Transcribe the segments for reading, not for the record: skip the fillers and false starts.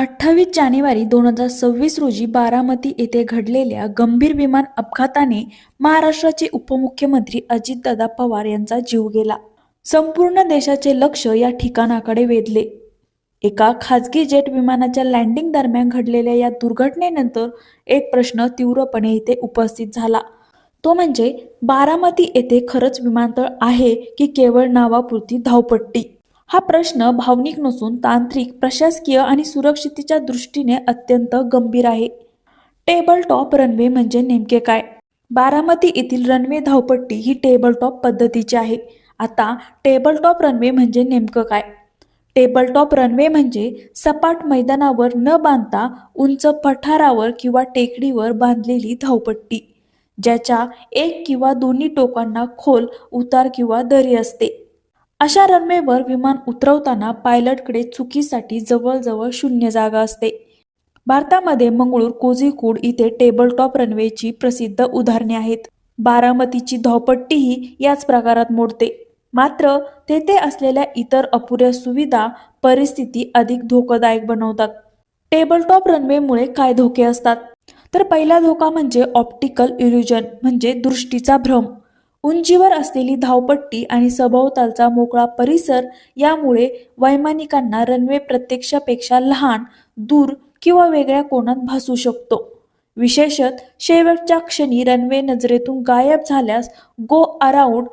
28 जानेवारी 2026 रोजी बारामती येथे घडलेल्या गंभीर विमान अपघाताने महाराष्ट्राचे उपमुख्यमंत्री अजितदादा पवार यांचा जीव गेला. संपूर्ण देशाचे लक्ष या ठिकाणाकडे वेधले. एका खासगी जेट विमानाच्या लँडिंग दरम्यान घडलेल्या या दुर्घटनेनंतर एक प्रश्न तीव्रपणे इथे उपस्थित झाला. तो म्हणजे बारामती येथे खरंच विमानतळ आहे की केवळ नावापुरती धावपट्टी? हा प्रश्न भावनिक नसून तांत्रिक, प्रशासकीय आणि सुरक्षिततेच्या दृष्टीने अत्यंत गंभीर आहे. टेबल टॉप रनवे म्हणजे नेमके काय? बारामती येथील रनवे धावपट्टी ही टेबल टॉप पद्धतीची आहे. आता टेबल टॉप रनवे म्हणजे नेमकं काय? टेबल टॉप रनवे म्हणजे सपाट मैदानावर न बांधता उंच पठारावर किंवा टेकडीवर बांधलेली धावपट्टी, ज्याच्या एक किंवा दोन्ही टोकांना खोल उतार किंवा दरी असते. अशा रनवेवर विमान उतरवताना पायलटकडे चुकीसाठी जवळजवळ शून्य जागा असते. भारतामध्ये मंगळूर, कोझिकोड इथे टेबल टॉप रनवेची प्रसिद्ध उदाहरणे आहेत. बारामतीची धावपट्टीही याच प्रकारात मोडते. मात्र तेथे असलेल्या इतर अपुऱ्या सुविधा परिस्थिती अधिक धोकादायक बनवतात. टेबल टॉप रनवेमुळे काय धोके असतात? तर पहिला धोका म्हणजे ऑप्टिकल इल्युजन म्हणजे दृष्टीचा भ्रम. उंचीवर असलेली धावपट्टी आणि सभोवतालचा मोकळा परिसर यामुळे वैमानिकांना रनवे प्रत्यक्षापेक्षा लहान, दूर किंवा वेगळ्या कोनात भासू शकतो. विशेषत शेवटच्या क्षणी रनवे नजरेतून गायब झाल्यास गो अराउंड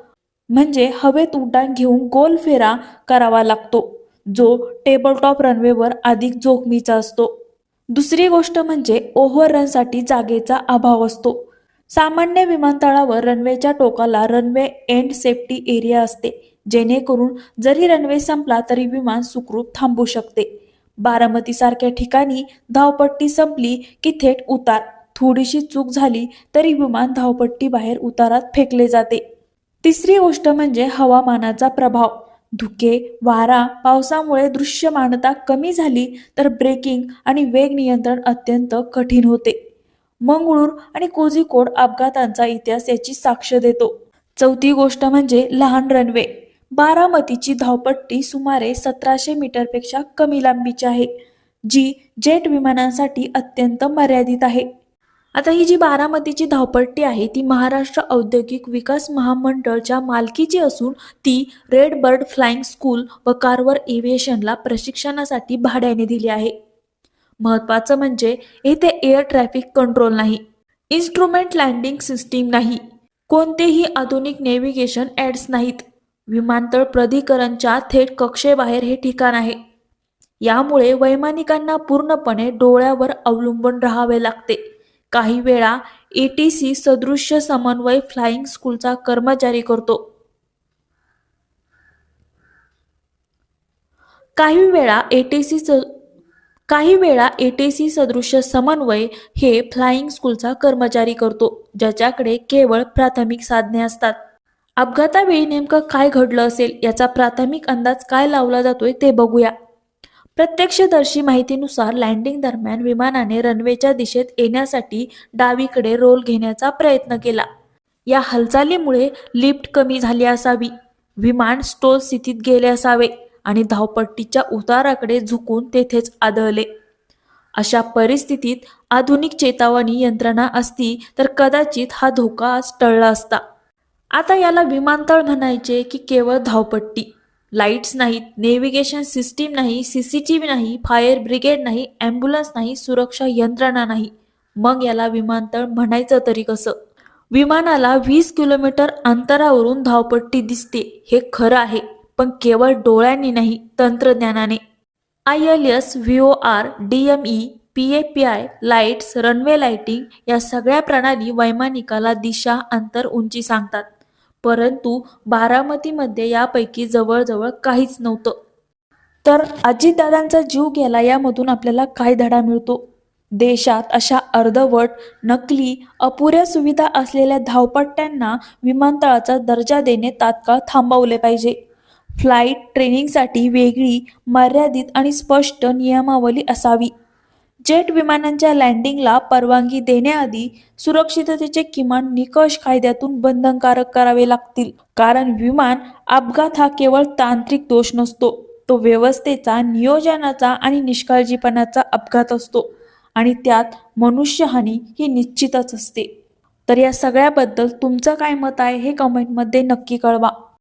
म्हणजे हवेत उड्डाण घेऊन गोल फेरा करावा लागतो, जो टेबल टॉप रनवेवर अधिक जोखमीचा असतो. दुसरी गोष्ट म्हणजे ओव्हररनसाठी जागेचा अभाव असतो. सामान्य विमानतळावर रनवेच्या टोकाला रनवे एंड सेफ्टी एरिया असते, जेणेकरून जरी रनवे संपला तरी विमान सुखरूप थांबू शकते. बारामतीसारख्या ठिकाणी धावपट्टी संपली की थेट उतार. थोडीशी चूक झाली तरी विमान धावपट्टी बाहेर उतारात फेकले जाते. तिसरी गोष्ट म्हणजे हवामानाचा प्रभाव. धुके, वारा, पावसामुळे दृश्यमानता कमी झाली तर ब्रेकिंग आणि वेग नियंत्रण अत्यंत कठीण होते. मंगळूर आणि कोझिकोड अपघातांचा इतिहास याची साक्ष देतो. चौथी गोष्ट म्हणजे लहान रनवे. बारामतीची धावपट्टी सुमारे 1700 मीटरपेक्षा कमी लांबीची आहे, जी जेट विमानांसाठी अत्यंत मर्यादित आहे. आता ही जी बारामतीची धावपट्टी आहे ती महाराष्ट्र औद्योगिक विकास महामंडळच्या मालकीची असून ती रेड बर्ड फ्लाइंग स्कूल व कार्वर एव्हिएशनला प्रशिक्षणासाठी भाड्याने दिली आहे. महत्त्वाचं म्हणजे येथे एअर ट्रॅफिक कंट्रोल नाही, इन्स्ट्रुमेंट लँडिंग सिस्टीम नाही, कोणतेही आधुनिक नेव्हिगेशन ॲड्स नाहीत. विमानतळ प्राधिकरणच्या थेट कक्षेबाहेर हे ठिकाण आहे. यामुळे वैमानिकांना पूर्णपणे डोळ्यावर अवलंबून राहावे लागते. काही वेळा ATC सदृश्य समन्वय फ्लाइंग स्कूलचा कर्मचारी करतो. काही वेळा ATC सदृश्य समन्वय हे फ्लाइंग स्कूलचा कर्मचारी करतो, ज्याच्याकडे केवळ प्राथमिक साधने असतात. अपघातावेळी नेमकं काय घडलं असेल याचा प्राथमिक अंदाज काय लावला जातोय ते बघूया. प्रत्यक्षदर्शी माहितीनुसार लँडिंग दरम्यान विमानाने रनवेच्या दिशेत येण्यासाठी डावीकडे रोल घेण्याचा प्रयत्न केला. या हालचालीमुळे लिफ्ट कमी झाली असावी, विमान स्टॉल स्थितीत गेले असावे आणि धावपट्टीच्या उताराकडे झुकून तेथेच आदळले. अशा परिस्थितीत आधुनिक चेतावणी यंत्रणा असती तर कदाचित हा धोका आज टळला असता. आता याला विमानतळ म्हणायचे की केवळ धावपट्टी? लाईट्स नाहीत, नेव्हिगेशन सिस्टीम नाही, CCTV नाही, फायर ब्रिगेड नाही, ॲम्ब्युलन्स नाही, सुरक्षा यंत्रणा नाही. मग याला विमानतळ म्हणायचं तरी कसं? विमानाला 20 किलोमीटर अंतरावरून धावपट्टी दिसते हे खरं आहे, पण केवळ डोळ्यांनी नाही, तंत्रज्ञानाने. ILS, VOR, DME, PAPI, lights, runway lighting या सगळ्या प्रणाली वैमानिकाला दिशा, अंतर, उंची सांगतात. परंतु बारामतीमध्ये यापैकी जवळजवळ काहीच नव्हतं. तर अजितदादांचा जीव गेला यामधून आपल्याला काय धडा मिळतो? देशात अशा अर्धवट, नकली, अपुऱ्या सुविधा असलेल्या धावपट्ट्यांना विमानतळाचा दर्जा देणे तात्काळ थांबवले पाहिजे. फ्लाईट ट्रेनिंगसाठी वेगळी, मर्यादित आणि स्पष्ट नियमावली असावी. जेट विमानांच्या लँडिंगला परवानगी देण्याआधी सुरक्षिततेचे किमान निकष कायद्यातून बंधनकारक करावे लागतील. कारण विमान अपघात हा केवळ तांत्रिक दोष नसतो, तो व्यवस्थेचा, नियोजनाचा आणि निष्काळजीपणाचा अपघात असतो आणि त्यात मनुष्यहानी ही निश्चितच असते. तर या सगळ्याबद्दल तुमचं काय मत आहे हे कमेंटमध्ये नक्की कळवा.